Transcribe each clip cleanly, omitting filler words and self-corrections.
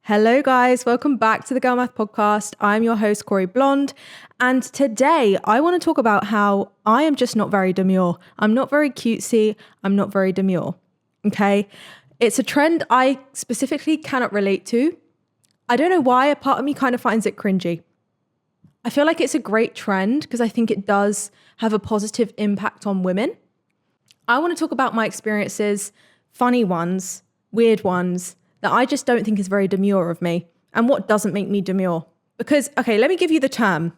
Hello guys, welcome back to the Girl Math Podcast. I'm your host, Corey Blonde, and today I want to talk about how I am just not very demure. I'm not very cutesy, I'm not very demure, okay? It's a trend I specifically cannot relate to. I don't know why, a part of me kind of finds it cringy. I feel like it's a great trend because I think it does have a positive impact on women. I want to talk about my experiences, funny ones, weird ones, that I just don't think is very demure of me, and what doesn't make me demure. Because, okay, let me give you the term.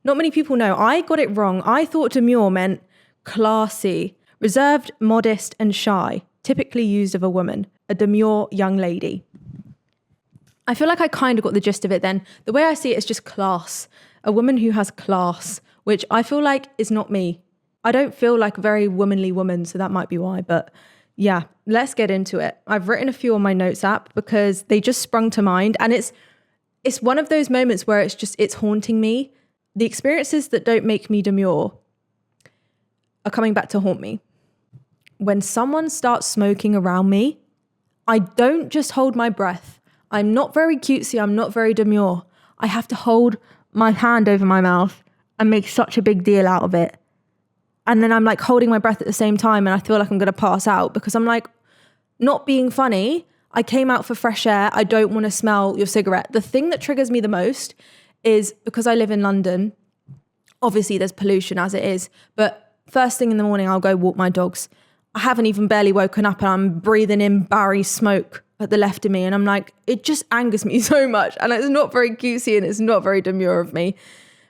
Not many people know. I got it wrong. I thought demure meant classy, reserved, modest, and shy, typically used of a woman, a demure young lady. I feel like I kind of got the gist of it then. The way I see it is just class, a woman who has class, which I feel like is not me. I don't feel like a very womanly woman, so that might be why, but yeah, let's get into it. I've written a few on my notes app because they just sprung to mind. And it's one of those moments where it's haunting me. The experiences that don't make me demure are coming back to haunt me. When someone starts smoking around me, I don't just hold my breath. I'm not very cutesy. I'm not very demure. I have to hold my hand over my mouth and make such a big deal out of it. And then I'm like holding my breath at the same time and I feel like I'm going to pass out because I'm like, not being funny. I came out for fresh air. I don't want to smell your cigarette. The thing that triggers me the most is because I live in London. Obviously there's pollution as it is, but first thing in the morning, I'll go walk my dogs. I haven't even barely woken up and I'm breathing in Barry smoke at the left of me. And I'm like, it just angers me so much. And it's not very cutesy and it's not very demure of me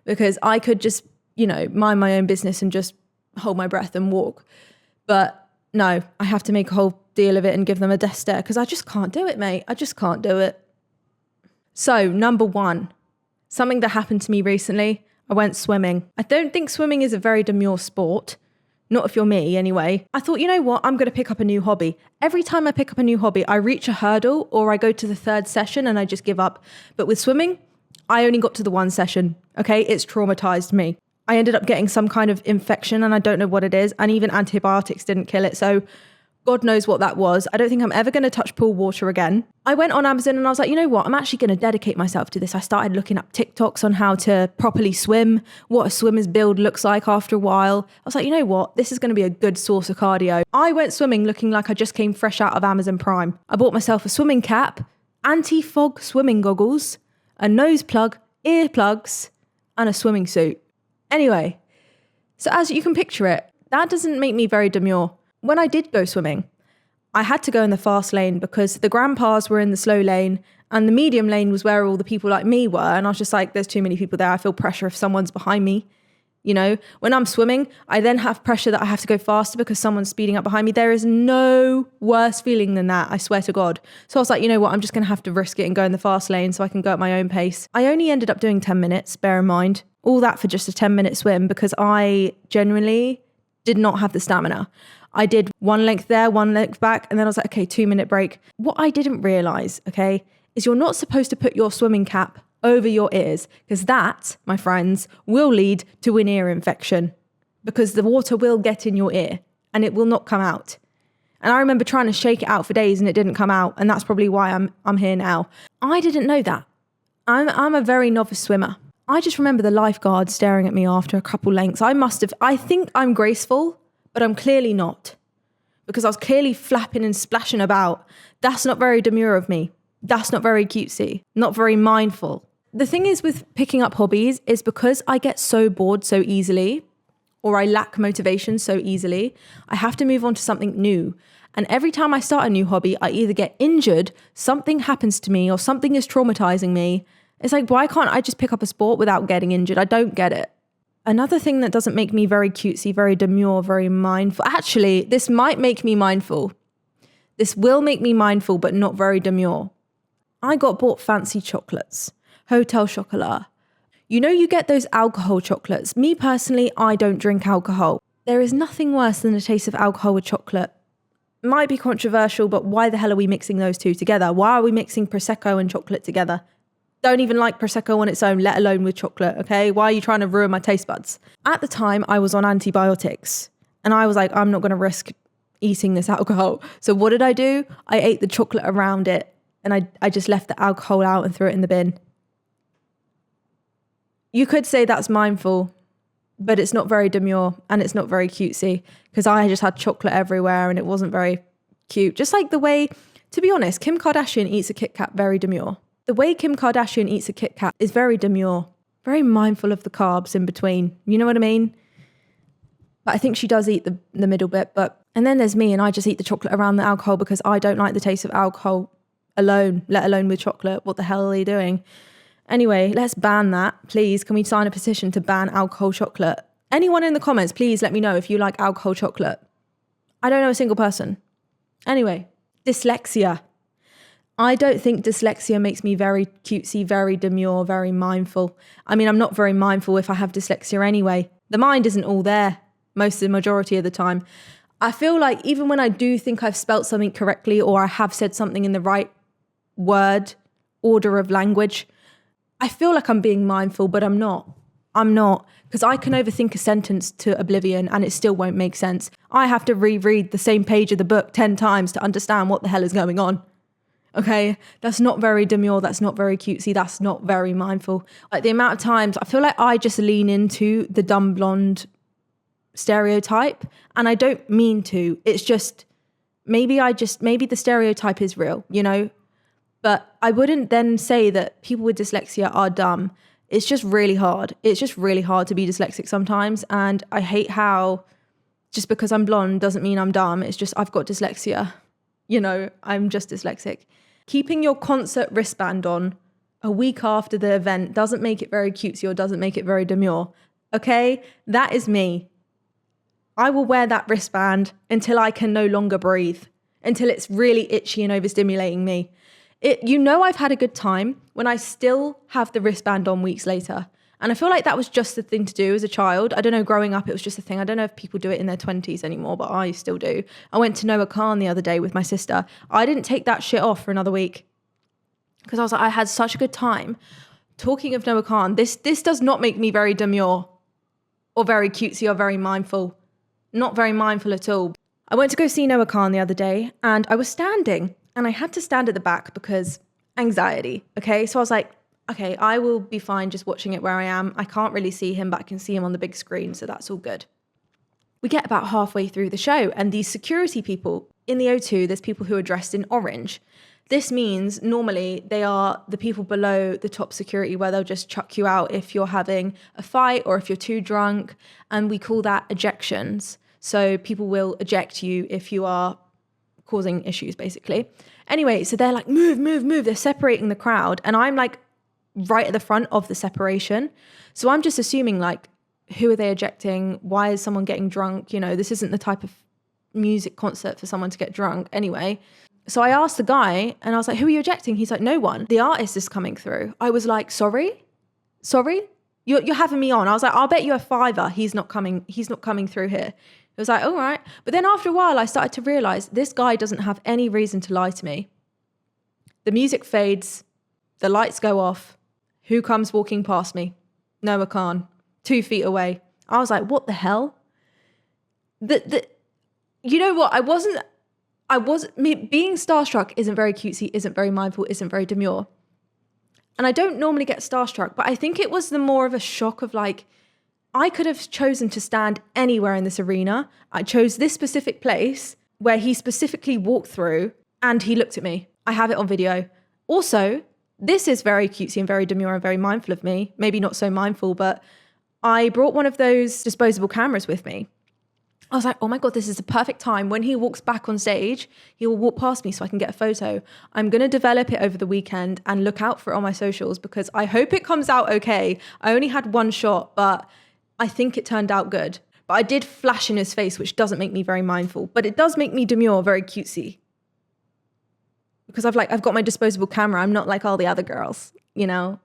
because I could just, mind my own business and just hold my breath and walk. But no, I have to make a whole deal of it and give them a death stare because I just can't do it, mate. I just can't do it. So, number one, something that happened to me recently, I went swimming. I don't think swimming is a very demure sport. Not if you're me, anyway. I thought, you know what? I'm going to pick up a new hobby. Every time I pick up a new hobby, I reach a hurdle or I go to the third session and I just give up. But with swimming, I only got to the one session, okay? It's traumatized me. I ended up getting some kind of infection and I don't know what it is. And even antibiotics didn't kill it. So God knows what that was. I don't think I'm ever going to touch pool water again. I went on Amazon and I was like, you know what? I'm actually going to dedicate myself to this. I started looking up TikToks on how to properly swim, what a swimmer's build looks like after a while. I was like, you know what? This is going to be a good source of cardio. I went swimming looking like I just came fresh out of Amazon Prime. I bought myself a swimming cap, anti-fog swimming goggles, a nose plug, earplugs, and a swimming suit. Anyway, so as you can picture it, that doesn't make me very demure. When I did go swimming, I had to go in the fast lane because the grandpas were in the slow lane and the medium lane was where all the people like me were. And I was just like, there's too many people there. I feel pressure if someone's behind me. When I'm swimming, I then have pressure that I have to go faster because someone's speeding up behind me. There is no worse feeling than that, I swear to God. So I was like, you know what, I'm just going to have to risk it and go in the fast lane so I can go at my own pace. I only ended up doing 10 minutes, bear in mind. All that for just a 10-minute swim because I genuinely did not have the stamina. I did one length there, one length back, and then I was like, okay, 2-minute break. What I didn't realize, okay, is you're not supposed to put your swimming cap over your ears because that, my friends, will lead to an ear infection because the water will get in your ear and it will not come out. And I remember trying to shake it out for days and it didn't come out, and that's probably why I'm here now. I didn't know that. I'm a very novice swimmer. I just remember the lifeguard staring at me after a couple lengths. I think I'm graceful, but I'm clearly not because I was clearly flapping and splashing about. That's not very demure of me. That's not very cutesy, not very mindful. The thing is with picking up hobbies is because I get so bored so easily or I lack motivation so easily, I have to move on to something new. And every time I start a new hobby, I either get injured, something happens to me, or something is traumatizing me. It's like, why can't I just pick up a sport without getting injured? I don't get it. Another thing that doesn't make me very cutesy, very demure, very mindful. Actually, this might make me mindful. This will make me mindful, but not very demure. I got bought fancy chocolates, Hotel Chocolat. You get those alcohol chocolates. Me personally, I don't drink alcohol. There is nothing worse than the taste of alcohol with chocolate. Might be controversial, but why the hell are we mixing those two together? Why are we mixing Prosecco and chocolate together? Don't even like Prosecco on its own, let alone with chocolate, okay? Why are you trying to ruin my taste buds? At the time, I was on antibiotics and I was like, I'm not going to risk eating this alcohol. So what did I do? I ate the chocolate around it. and I just left the alcohol out and threw it in the bin. You could say that's mindful, but it's not very demure and it's not very cutesy, because I just had chocolate everywhere and it wasn't very cute. Just like the way, to be honest, Kim Kardashian eats a KitKat very demure. The way Kim Kardashian eats a KitKat is very demure, very mindful of the carbs in between. You know what I mean? But I think she does eat the middle bit. And then there's me, and I just eat the chocolate around the alcohol because I don't like the taste of alcohol alone, let alone with chocolate. What the hell are they doing? Anyway, let's ban that. Please, can we sign a petition to ban alcohol chocolate? Anyone in the comments, please let me know if you like alcohol chocolate. I don't know a single person. Anyway, dyslexia. I don't think dyslexia makes me very cutesy, very demure, very mindful. I mean, I'm not very mindful if I have dyslexia anyway. The mind isn't all there most of the majority of the time. I feel like even when I do think I've spelt something correctly or I have said something in the right word, order of language, I feel like I'm being mindful, but I'm not. Because I can overthink a sentence to oblivion and it still won't make sense. I have to reread the same page of the book 10 times to understand what the hell is going on. Okay, that's not very demure, that's not very cutesy, that's not very mindful. Like the amount of times, I feel like I just lean into the dumb blonde stereotype, and I don't mean to. It's just, maybe the stereotype is real, you know? But I wouldn't then say that people with dyslexia are dumb. It's just really hard. It's just really hard to be dyslexic sometimes. And I hate how just because I'm blonde doesn't mean I'm dumb. It's just I've got dyslexia. You know, I'm just dyslexic. Keeping your concert wristband on a week after the event doesn't make it very cutesy or doesn't make it very demure. Okay? That is me. I will wear that wristband until I can no longer breathe, until it's really itchy and overstimulating me. I've had a good time when I still have the wristband on weeks later. And I feel like that was just the thing to do as a child. I don't know, growing up, it was just a thing. I don't know if people do it in their 20s anymore, but I still do. I went to Noah Khan the other day with my sister. I didn't take that shit off for another week because I was like, I had such a good time. Talking of Noah Khan, this does not make me very demure or very cutesy or very mindful. Not very mindful at all. I went to go see Noah Khan the other day and I was standing. And I had to stand at the back because anxiety, okay? So I was like, okay, I will be fine just watching it where I am. I can't really see him, but I can see him on the big screen, so that's all good. We get about halfway through the show, and these security people, in the O2, there's people who are dressed in orange. This means normally they are the people below the top security where they'll just chuck you out if you're having a fight or if you're too drunk, and we call that ejections. So people will eject you if you are causing issues, basically. Anyway, so they're like, move, move, move. They're separating the crowd. And I'm like right at the front of the separation. So I'm just assuming like, who are they ejecting? Why is someone getting drunk? You know, this isn't the type of music concert for someone to get drunk anyway. So I asked the guy and I was like, who are you ejecting? He's like, no one. The artist is coming through. I was like, sorry? You're having me on. I was like, I'll bet you a $5 he's not coming through here. It was like, all right. But then after a while, I started to realize this guy doesn't have any reason to lie to me. The music fades. The lights go off. Who comes walking past me? Noah Khan, 2 feet away. I was like, what the hell? You know what? Being starstruck isn't very cutesy, isn't very mindful, isn't very demure. And I don't normally get starstruck, but I think it was the more of a shock of like, I could have chosen to stand anywhere in this arena. I chose this specific place where he specifically walked through and he looked at me. I have it on video. Also, this is very cutesy and very demure and very mindful of me. Maybe not so mindful, but I brought one of those disposable cameras with me. I was like, oh my God, this is the perfect time. When he walks back on stage, he will walk past me so I can get a photo. I'm going to develop it over the weekend and look out for it on my socials because I hope it comes out okay. I only had one shot, but I think it turned out good. But I did flash in his face, which doesn't make me very mindful, but it does make me demure, very cutesy. Because I've got my disposable camera. I'm not like all the other girls, you know?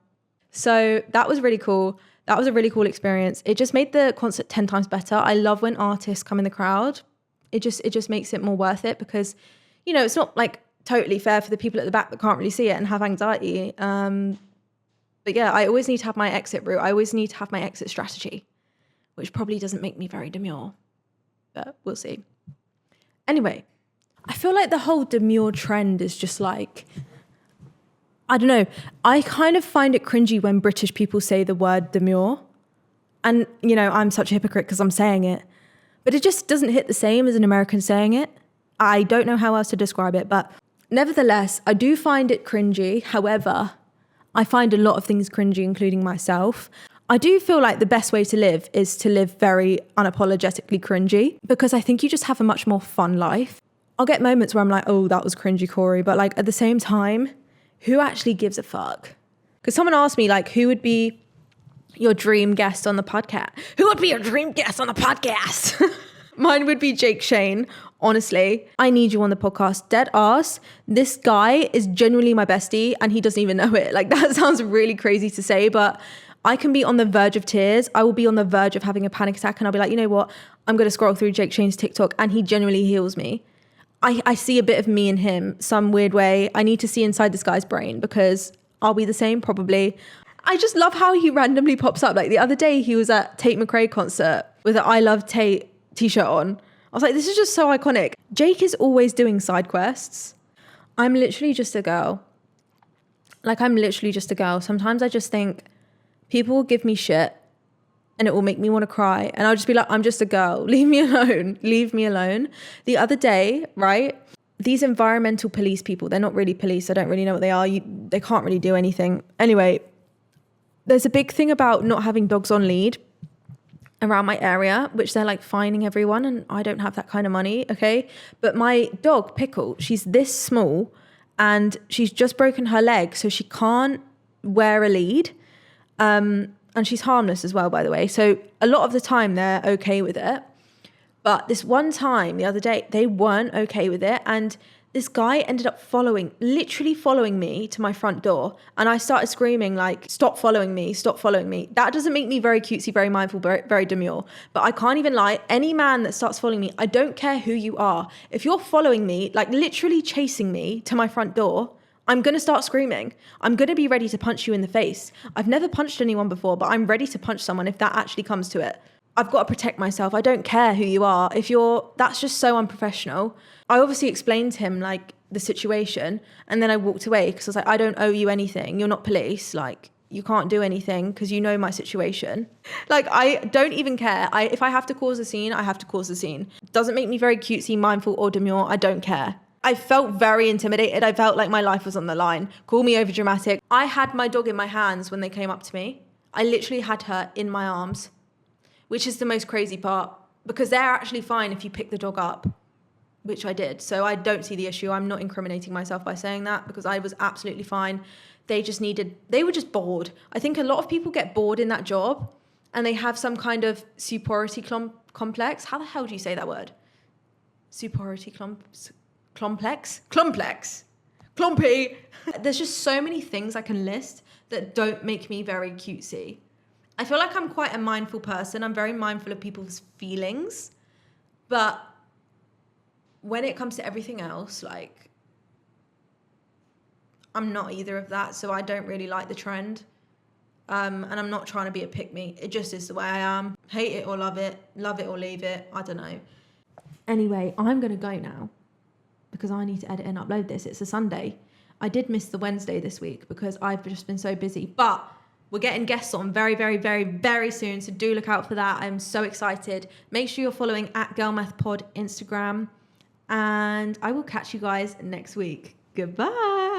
So that was really cool. That was a really cool experience. It just made the concert 10 times better. I love when artists come in the crowd. It just makes it more worth it because, you know, it's not like totally fair for the people at the back that can't really see it and have anxiety. But yeah, I always need to have my exit route. I always need to have my exit strategy, which probably doesn't make me very demure, but we'll see. Anyway, I feel like the whole demure trend is just like, I don't know. I kind of find it cringy when British people say the word demure. And, you know, I'm such a hypocrite because I'm saying it. But it just doesn't hit the same as an American saying it. I don't know how else to describe it. But nevertheless, I do find it cringy. However, I find a lot of things cringy, including myself. I do feel like the best way to live is to live very unapologetically cringy, because I think you just have a much more fun life. I'll get moments where I'm like, oh, that was cringy, Corey. But like at the same time, who actually gives a fuck? Because someone asked me like, who would be your dream guest on the podcast? Who would be your dream guest on the podcast? Mine would be Jake Shane. Honestly, I need you on the podcast. Dead ass. This guy is genuinely my bestie and he doesn't even know it. Like that sounds really crazy to say, but I can be on the verge of tears. I will be on the verge of having a panic attack and I'll be like, you know what? I'm going to scroll through Jake Shane's TikTok and he genuinely heals me. I see a bit of me in him, some weird way. I need to see inside this guy's brain because I'll be the same probably. I just love how he randomly pops up. Like the other day he was at Tate McRae concert with an I Love Tate t-shirt on. I was like, this is just so iconic. Jake is always doing side quests. I'm literally just a girl. Like I'm literally just a girl. Sometimes I just think people will give me shit and it will make me want to cry. And I'll just be like, I'm just a girl. Leave me alone. Leave me alone. The other day, right? These environmental police people, they're not really police. I don't really know what they are. They can't really do anything. Anyway, there's a big thing about not having dogs on lead around my area, which they're like fining everyone. And I don't have that kind of money, okay? But my dog, Pickle, she's this small and she's just broken her leg. So she can't wear a lead. And she's harmless as well, by the way. So a lot of the time they're okay with it. But this one time, the other day, they weren't okay with it. And this guy ended up literally following me to my front door. And I started screaming like, stop following me, stop following me. That doesn't make me very cutesy, very mindful, very, very demure. But I can't even lie. Any man that starts following me, I don't care who you are. If you're following me, like literally chasing me to my front door, I'm going to start screaming. I'm going to be ready to punch you in the face. I've never punched anyone before, but I'm ready to punch someone if that actually comes to it. I've got to protect myself. I don't care who you are. That's just so unprofessional. I obviously explained to him like the situation and then I walked away because I was like, I don't owe you anything. You're not police. Like you can't do anything because you know my situation. Like I don't even care. If I have to cause a scene, I have to cause a scene. Doesn't make me very cutesy, mindful or demure. I don't care. I felt very intimidated. I felt like my life was on the line. Call me over dramatic. I had my dog in my hands when they came up to me. I literally had her in my arms, which is the most crazy part because they're actually fine if you pick the dog up, which I did. So I don't see the issue. I'm not incriminating myself by saying that because I was absolutely fine. They were just bored. I think a lot of people get bored in that job and they have some kind of superiority complex. How the hell do you say that word? Superiority complex? Clumpy. There's just so many things I can list that don't make me very cutesy. I feel like I'm quite a mindful person. I'm very mindful of people's feelings. But when it comes to everything else, like, I'm not either of that. So I don't really like the trend. And I'm not trying to be a pick-me. It just is the way I am. Hate it or love it or leave it. I don't know. Anyway, I'm going to go now because I need to edit and upload this. It's a Sunday. I did miss the Wednesday this week because I've just been so busy. But we're getting guests on very, very, very, very soon. So do look out for that. I'm so excited. Make sure you're following @GirlMathPod Instagram. And I will catch you guys next week. Goodbye.